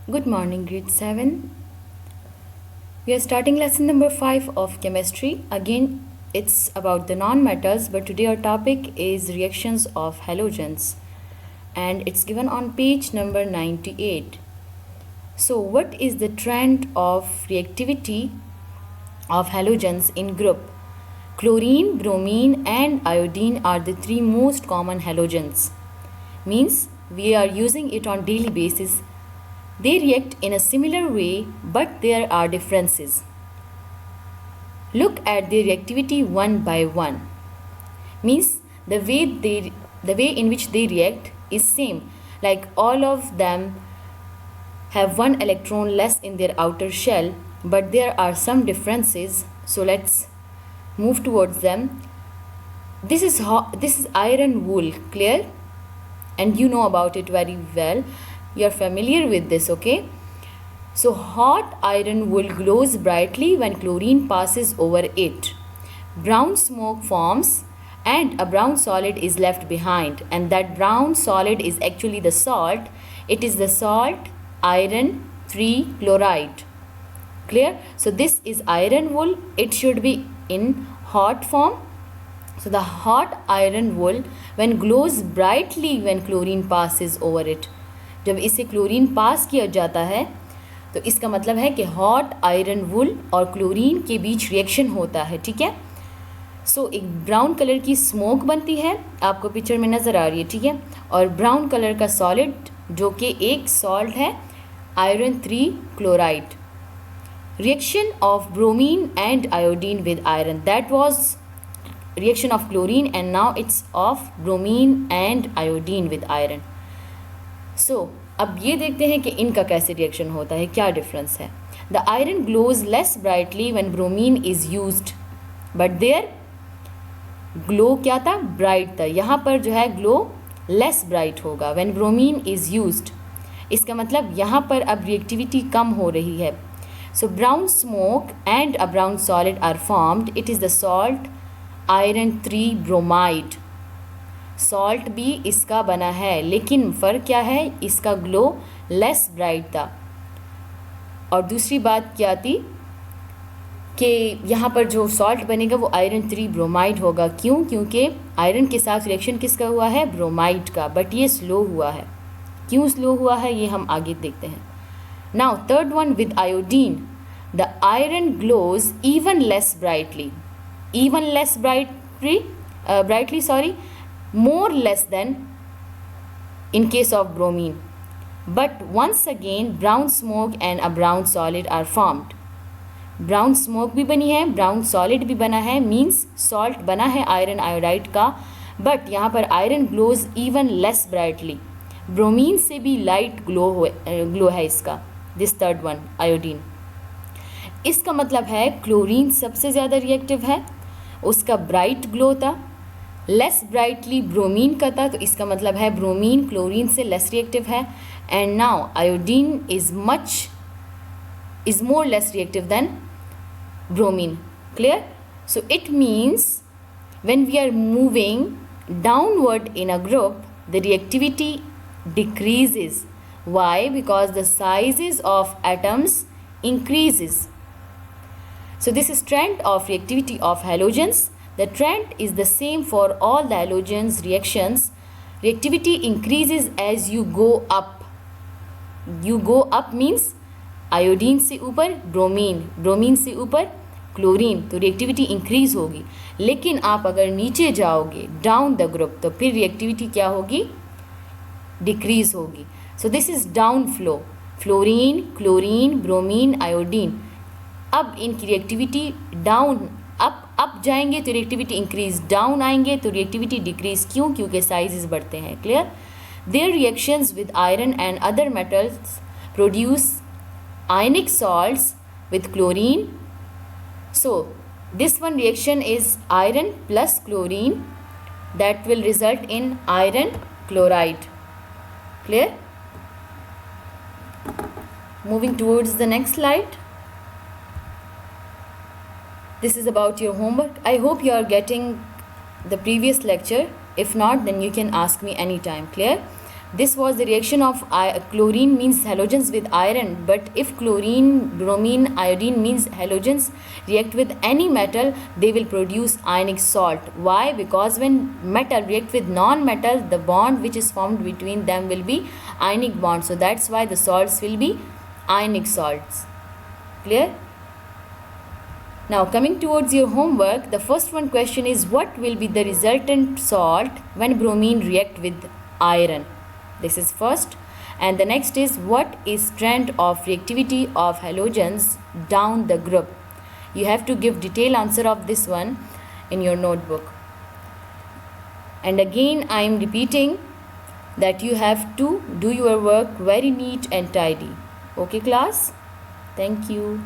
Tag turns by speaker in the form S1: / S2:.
S1: Good morning, grade 7. We are starting lesson number 5 of chemistry. Again, it's about the non-metals, but today our topic is reactions of halogens, and it's given on page number 98. So, what is the trend of reactivity of halogens in group? Chlorine, bromine, and iodine are the three most common halogens. Means we are using it on daily basis. They react in a similar way, but there are differences. Look at their reactivity one by one. Means the way in which they react is same. Like all of them have one electron less in their outer shell, but there are some differences. So let's move towards them. This is iron wool, clear? And you know about it very well. You are familiar with this, okay? So hot iron wool glows brightly when chlorine passes over it. Brown smoke forms and a brown solid is left behind, and that brown solid is actually the salt. It is the salt iron 3 chloride. Clear? So this is iron wool. It should be in hot form. So the hot iron wool when glows brightly when chlorine passes over it. जब इसे chlorine पास किया जाता है तो इसका मतलब है कि हॉट आयरन वुल और क्लोरीन के बीच रिएक्शन होता है, ठीक है? सो एक ब्राउन कलर की स्मोक बनती है, आपको पिक्चर में नज़र आ रही है, ठीक है? और ब्राउन कलर का सॉलिड जो कि एक सॉल्ट है iron 3 chloride. Reaction of bromine and iodine with iron, that was reaction of chlorine and now it's of bromine and iodine with iron. So अब ये देखते हैं कि इनका कैसे रिएक्शन होता है, क्या डिफरेंस है. The iron glows less brightly when bromine is used, but their glow क्या था, ब्राइट था. यहाँ पर जो है ग्लो लेस ब्राइट होगा व्हेन ब्रोमीन इज़ यूज्ड. इसका मतलब यहाँ पर अब रिएक्टिविटी कम हो रही है. So brown smoke and a brown solid are formed. It is the salt iron 3 bromide. Salt भी इसका बना है, लेकिन फ़र्क क्या है, इसका ग्लो लेस ब्राइट था. और दूसरी बात क्या थी कि यहाँ पर जो सॉल्ट बनेगा वो आयरन 3 ब्रोमाइड होगा. क्यों? क्योंकि आयरन के साथ रिएक्शन किसका हुआ है, ब्रोमाइड का, बट ये स्लो हुआ है. क्यों स्लो हुआ है ये हम आगे देखते हैं. Now third one with iodine. The iron glows even less brightly, more less than in case of bromine, but once again brown smoke and a brown solid are formed. brown smoke भी बनी है, brown solid भी बना है, means salt बना है iron iodide का, but यहाँ पर iron glows even less brightly. bromine से भी light glow है इसका. this third one iodine. इसका मतलब है क्लोरीन सबसे ज़्यादा रिएक्टिव है, उसका ब्राइट ग्लो था. लेस ब्राइटली ब्रोमीन का था, तो इसका मतलब है ब्रोमीन क्लोरीन से लेस रिएक्टिव है. And now iodine is more less reactive than bromine. Clear? So it means when we are moving downward in a group the reactivity decreases. Why? Because the sizes of atoms increases. So this is trend of reactivity of halogens. The trend is the same for all the halogens reactions. Reactivity increases as you go up. You go up means iodine से ऊपर bromine, bromine से ऊपर chlorine, तो reactivity increase होगी. लेकिन आप अगर नीचे जाओगे डाउन द ग्रुप तो फिर रिएक्टिविटी क्या होगी, डिक्रीज होगी. So this is down flow. Fluorine, chlorine, bromine, iodine, अब इनकी रिएक्टिविटी डाउन अप जाएंगे तो रिएक्टिविटी इंक्रीज, डाउन आएंगे तो रिएक्टिविटी डिक्रीज. क्यों? क्योंकि साइजेस बढ़ते हैं. Clear? There reactions with iron and other metals produce ionic salts with chlorine. So this one reaction is iron plus chlorine, that will result in iron chloride. Clear? Moving towards the next slide. This is about your homework. I hope you are getting the previous lecture. If not, then you can ask me anytime. Clear? This was the reaction of chlorine means halogens with iron, but if chlorine, bromine, iodine means halogens react with any metal, they will produce ionic salt. Why? Because when metal react with non-metal, the bond which is formed between them will be ionic bond. So that's why the salts will be ionic salts. Clear? Now coming towards your homework, the first one question is, what will be the resultant salt when bromine react with iron? This is first. And the next is, what is trend of reactivity of halogens down the group? You have to give detailed answer of this one in your notebook. And again I am repeating that you have to do your work very neat and tidy. Okay class? Thank you.